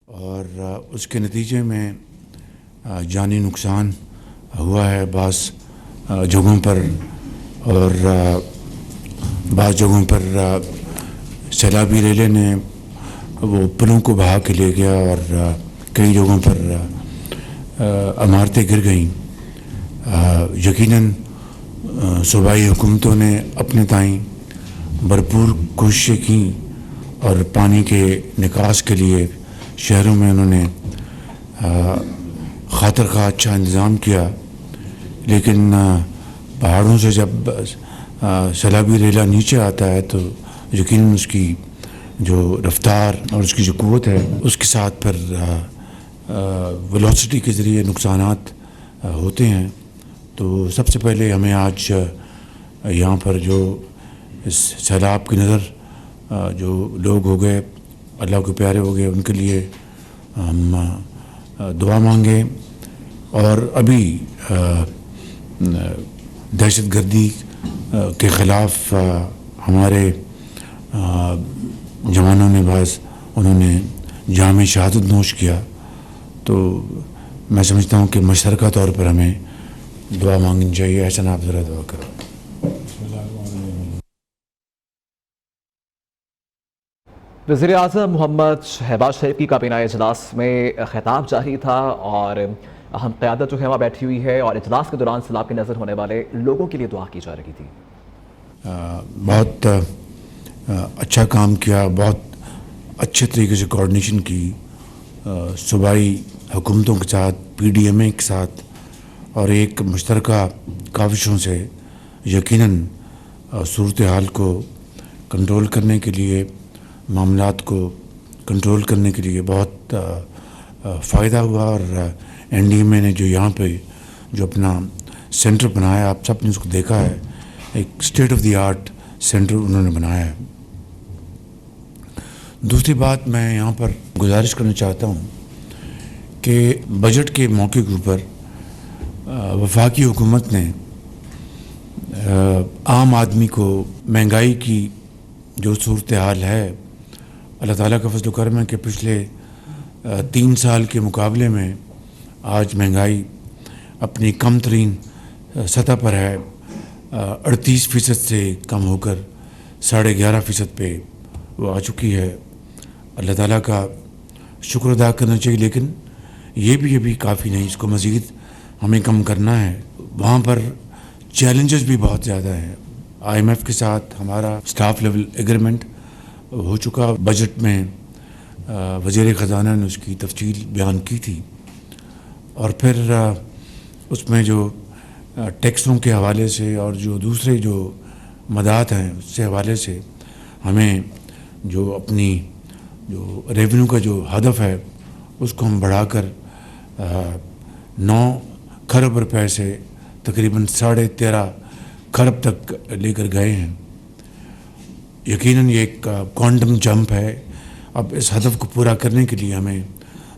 اور اس کے نتیجے میں جانی نقصان ہوا ہے بعض جگہوں پر، اور بعض جگہوں پر سیلابی ریلے نے وہ پلوں کو بہا کے لے گیا، اور کئی جگہوں پر عمارتیں گر گئیں۔ یقیناً صوبائی حکومتوں نے اپنے تئیں بھرپور کوششیں کیں اور پانی کے نکاس کے لیے شہروں میں انہوں نے خاطر خواہ اچھا انتظام کیا، لیکن پہاڑوں سے جب سیلابی ریلا نیچے آتا ہے تو یقیناً اس کی جو رفتار اور اس کی جو قوت ہے اس کے ساتھ پھر ویلوسٹی کے ذریعے نقصانات ہوتے ہیں۔ تو سب سے پہلے ہمیں آج یہاں پر جو اس سیلاب کی نظر جو لوگ ہو گئے، اللہ کے پیارے ہو گئے، ان کے لیے ہم دعا مانگیں، اور ابھی دہشت گردی کے خلاف ہمارے جوانوں نے انہوں نے جام شہادت نوش کیا، تو میں سمجھتا ہوں کہ مشترکہ طور پر ہمیں دعا مانگنی چاہیے۔ احسن آپ ذرا دعا کرو۔ وزیر اعظم محمد شہباز شریف کی کابینہ اجلاس میں خطاب جاری تھا، اور اہم قیادت جو ہے وہاں بیٹھی ہوئی ہے، اور اجلاس کے دوران سیلاب کی نظر ہونے والے لوگوں کے لیے دعا کی جا رہی تھی۔ بہت اچھا کام کیا، بہت اچھے طریقے سے کوارڈینیشن کی صوبائی حکومتوں کے ساتھ، پی ڈی ایم اے کے ساتھ، اور ایک مشترکہ کاوشوں سے یقیناً صورتحال کو کنٹرول کرنے کے لیے، معاملات کو کنٹرول کرنے کے لیے بہت فائدہ ہوا۔ اور این ڈی ایم اے نے جو یہاں پہ جو اپنا سینٹر بنایا، آپ سب نے اس کو دیکھا ہے، ایک state of the art centre انہوں نے بنایا ہے۔ دوسری بات میں یہاں پر گزارش کرنا چاہتا ہوں کہ بجٹ کے موقع کے اوپر وفاقی حکومت نے عام آدمی کو مہنگائی کی جو صورتحال ہے، اللہ تعالیٰ کا فضل و کرم ہے کہ پچھلے 3 سال کے مقابلے میں آج مہنگائی اپنی کم ترین سطح پر ہے، 38% سے کم ہو کر 11.5% پہ وہ آ چکی ہے۔ اللہ تعالیٰ کا شکر ادا کرنا چاہیے، لیکن یہ بھی ابھی کافی نہیں، اس کو مزید ہمیں کم کرنا ہے۔ وہاں پر چیلنجز بھی بہت زیادہ ہیں۔ آئی ایم ایف کے ساتھ ہمارا سٹاف لیول ایگریمنٹ ہو چکا، بجٹ میں وزیر خزانہ نے اس کی تفصیل بیان کی تھی، اور پھر اس میں جو ٹیکسوں کے حوالے سے اور جو دوسرے جو مدات ہیں اس سے حوالے سے ہمیں جو اپنی جو ریونیو کا جو ہدف ہے اس کو ہم بڑھا کر 9 کھرب روپے سے تقریباً 13.5 کھرب تک لے کر گئے ہیں۔ یقیناً یہ ایک کوانٹم جمپ ہے۔ اب اس ہدف کو پورا کرنے کے لیے ہمیں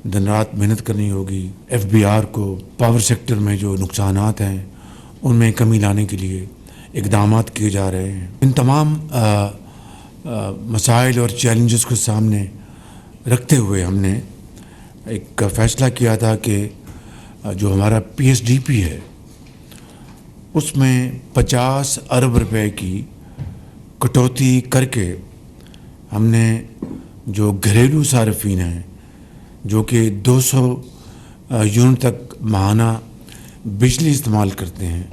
دن رات محنت کرنی ہوگی۔ ایف بی آر کو، پاور سیکٹر میں جو نقصانات ہیں ان میں کمی لانے کے لیے اقدامات کیے جا رہے ہیں۔ ان تمام مسائل اور چیلنجز کو سامنے رکھتے ہوئے ہم نے ایک فیصلہ کیا تھا کہ جو ہمارا پی ایس ڈی پی ہے اس میں 50 ارب روپے کی کٹوتی کر کے ہم نے جو گھریلو صارفین ہیں جو کہ 200 یونٹ تک ماہانہ بجلی استعمال کرتے ہیں،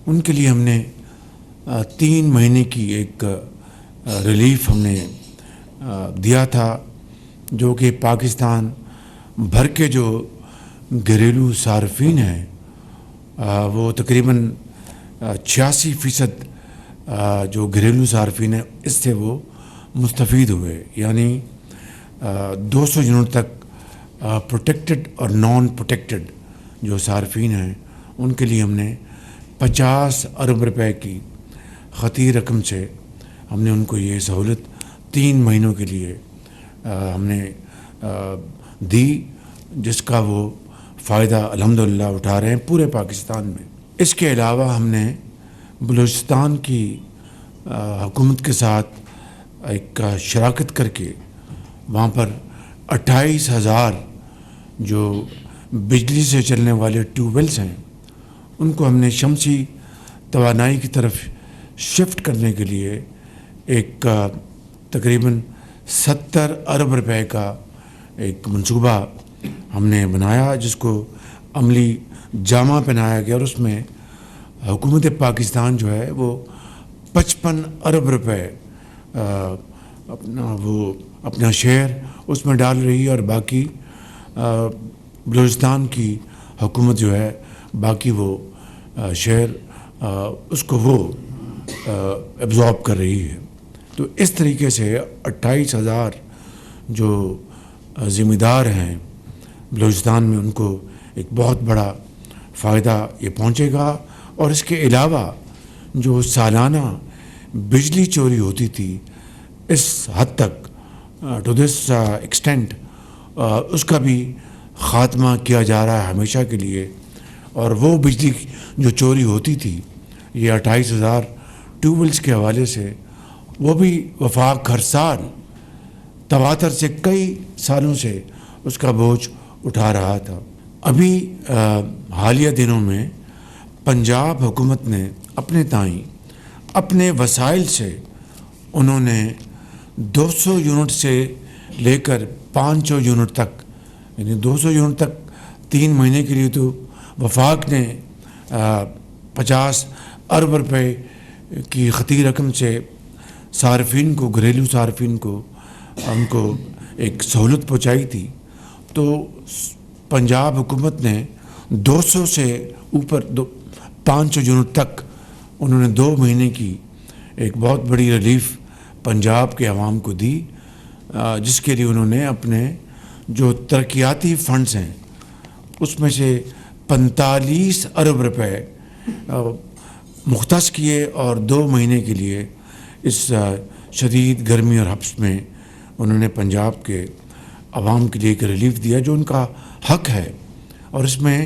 ان کے لیے ہم نے 3 مہینے کی ایک ریلیف ہم نے دیا تھا، جو کہ پاکستان بھر کے جو گھریلو صارفین ہیں وہ تقریباً 86% جو گھریلو صارفین ہیں اس سے وہ مستفید ہوئے، یعنی 200 یونٹ تک پروٹیکٹڈ اور نان پروٹیکٹڈ جو صارفین ہیں ان کے لیے ہم نے 50 ارب روپے کی خطیر رقم سے ہم نے ان کو یہ سہولت 3 مہینوں کے لیے ہم نے دی، جس کا وہ فائدہ الحمدللہ اٹھا رہے ہیں پورے پاکستان میں۔ اس کے علاوہ ہم نے بلوچستان کی حکومت کے ساتھ ایک شراکت کر کے وہاں پر 28,000 جو بجلی سے چلنے والے ٹیوب ویلس ہیں ان کو ہم نے شمسی توانائی کی طرف شفٹ کرنے کے لیے ایک تقریباً 70 ارب روپے کا ایک منصوبہ ہم نے بنایا، جس کو عملی جامہ پہنایا گیا، اور اس میں حکومت پاکستان جو ہے وہ 55 ارب روپے اپنا شیئر اس میں ڈال رہی ہے، اور باقی بلوچستان کی حکومت جو ہے باقی وہ شیئر اس کو وہ ایبزارب کر رہی ہے۔ تو اس طریقے سے 28,000 جو ذمہ دار ہیں بلوچستان میں، ان کو ایک بہت بڑا فائدہ یہ پہنچے گا۔ اور اس کے علاوہ جو سالانہ بجلی چوری ہوتی تھی اس حد تک ٹو دس ایکسٹینٹ اس کا بھی خاتمہ کیا جا رہا ہے ہمیشہ کے لیے۔ اور وہ بجلی جو چوری ہوتی تھی یہ 28,000 ٹیوب ویلس کے حوالے سے، وہ بھی وفاق ہر سال تواتر سے کئی سالوں سے اس کا بوجھ اٹھا رہا تھا۔ ابھی حالیہ دنوں میں پنجاب حکومت نے اپنے تائیں اپنے وسائل سے انہوں نے 200 یونٹ سے لے کر 500 یونٹ تک، یعنی 200 یونٹ تک 3 مہینے کے لیے تو وفاق نے 50 ارب روپے کی خطی رقم سے صارفین کو، گھریلو صارفین کو، ان کو ایک سہولت پہنچائی تھی۔ تو پنجاب حکومت نے 200 سے اوپر 500 یونٹ تک انہوں نے 2 مہینے کی ایک بہت بڑی ریلیف پنجاب کے عوام کو دی، جس کے لیے انہوں نے اپنے جو ترقیاتی فنڈز ہیں اس میں سے 45 ارب روپے مختص کیے، اور 2 مہینے کے لیے اس شدید گرمی اور حبس میں انہوں نے پنجاب کے عوام کے لیے ایک ریلیف دیا جو ان کا حق ہے۔ اور اس میں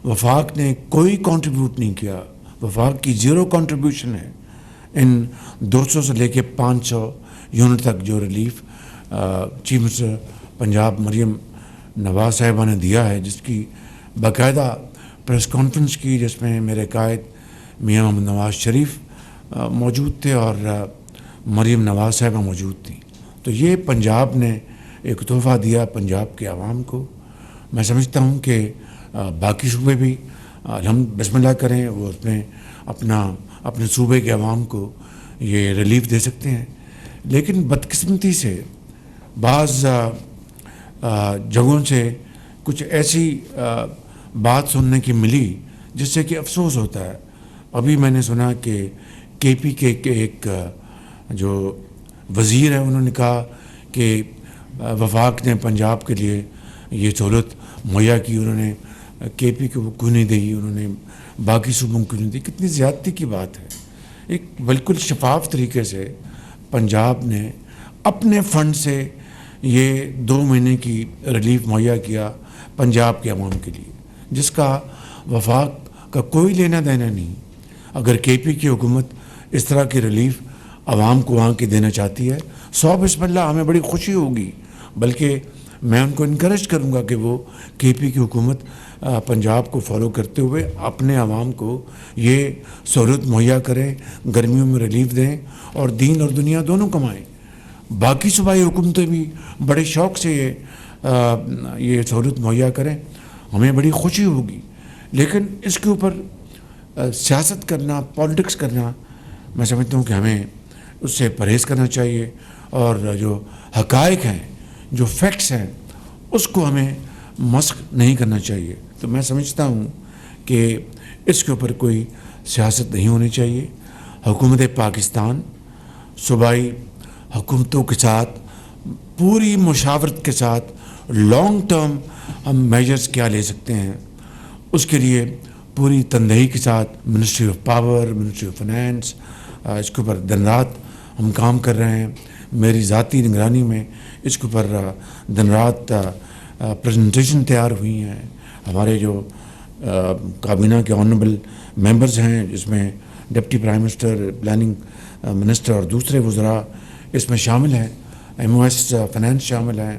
وفاق نے کوئی کنٹریبیوٹ نہیں کیا، وفاق کی 0 کنٹریبیوشن ہے ان 200 سے لے کے 500 یونٹ تک جو relief chief minister Punjab Maryam Nawaz صاحبہ نے دیا ہے، جس کی باقاعدہ پریس کانفرنس کی، جس میں میرے قائد میاں محمد نواز شریف موجود تھے اور مریم نواز صاحبہ موجود تھیں۔ تو یہ پنجاب نے ایک تحفہ دیا پنجاب کے عوام کو۔ میں سمجھتا ہوں کہ باقی صوبے بھی بسم اللہ کریں، وہ اس میں اپنے صوبے کے عوام کو یہ ریلیف دے سکتے ہیں۔ لیکن بدقسمتی سے بعض جگہوں سے کچھ ایسی بات سننے کی ملی جس سے کہ افسوس ہوتا ہے۔ ابھی میں نے سنا کہ کے پی کے ایک جو وزیر ہیں انہوں نے کہا کہ وفاق نے پنجاب کے لیے یہ سہولت مہیا کی، انہوں نے کے پی کو کیوں نہیں دی، انہوں نے باقی صوبوں کو کیوں نہیں دی۔ کتنی زیادتی کی بات ہے۔ ایک بالکل شفاف طریقے سے پنجاب نے اپنے فنڈ سے یہ 2 مہینے کی ریلیف مہیا کیا پنجاب کے عوام کے لیے، جس کا وفاق کا کوئی لینا دینا نہیں۔ اگر کے پی کی حکومت اس طرح کی ریلیف عوام کو وہاں کی دینا چاہتی ہے، 100 بسم اللہ، ہمیں بڑی خوشی ہوگی، بلکہ میں ان کو انکریج کروں گا کہ وہ کے پی کی حکومت پنجاب کو فالو کرتے ہوئے اپنے عوام کو یہ سہولت مہیا کریں، گرمیوں میں ریلیف دیں اور دین اور دنیا دونوں کمائیں۔ باقی صوبائی حکومتیں بھی بڑے شوق سے یہ سہولت مہیا کریں، ہمیں بڑی خوشی ہوگی۔ لیکن اس کے اوپر سیاست کرنا، پالیٹکس کرنا، میں سمجھتا ہوں کہ ہمیں اس سے پرہیز کرنا چاہیے، اور جو حقائق ہیں، جو فیکٹس ہیں، اس کو ہمیں مسخ نہیں کرنا چاہیے۔ تو میں سمجھتا ہوں کہ اس کے اوپر کوئی سیاست نہیں ہونی چاہیے۔ حکومت پاکستان صوبائی حکومتوں کے ساتھ پوری مشاورت کے ساتھ لانگ ٹرم ہم میجرز کیا لے سکتے ہیں، اس کے لیے پوری تندہی کے ساتھ ministry of power, ministry of finance, اس کے اوپر دن رات ہم کام کر رہے ہیں۔ میری ذاتی نگرانی میں اس کے اوپر دن رات پریزنٹیشن تیار ہوئی ہیں۔ ہمارے جو کابینہ کے آنریبل ممبرز ہیں، جس میں deputy prime minister, planning minister اور دوسرے وزراء اس میں شامل ہیں، ایم او ایس فائنانس شامل ہیں،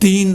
$3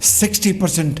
60%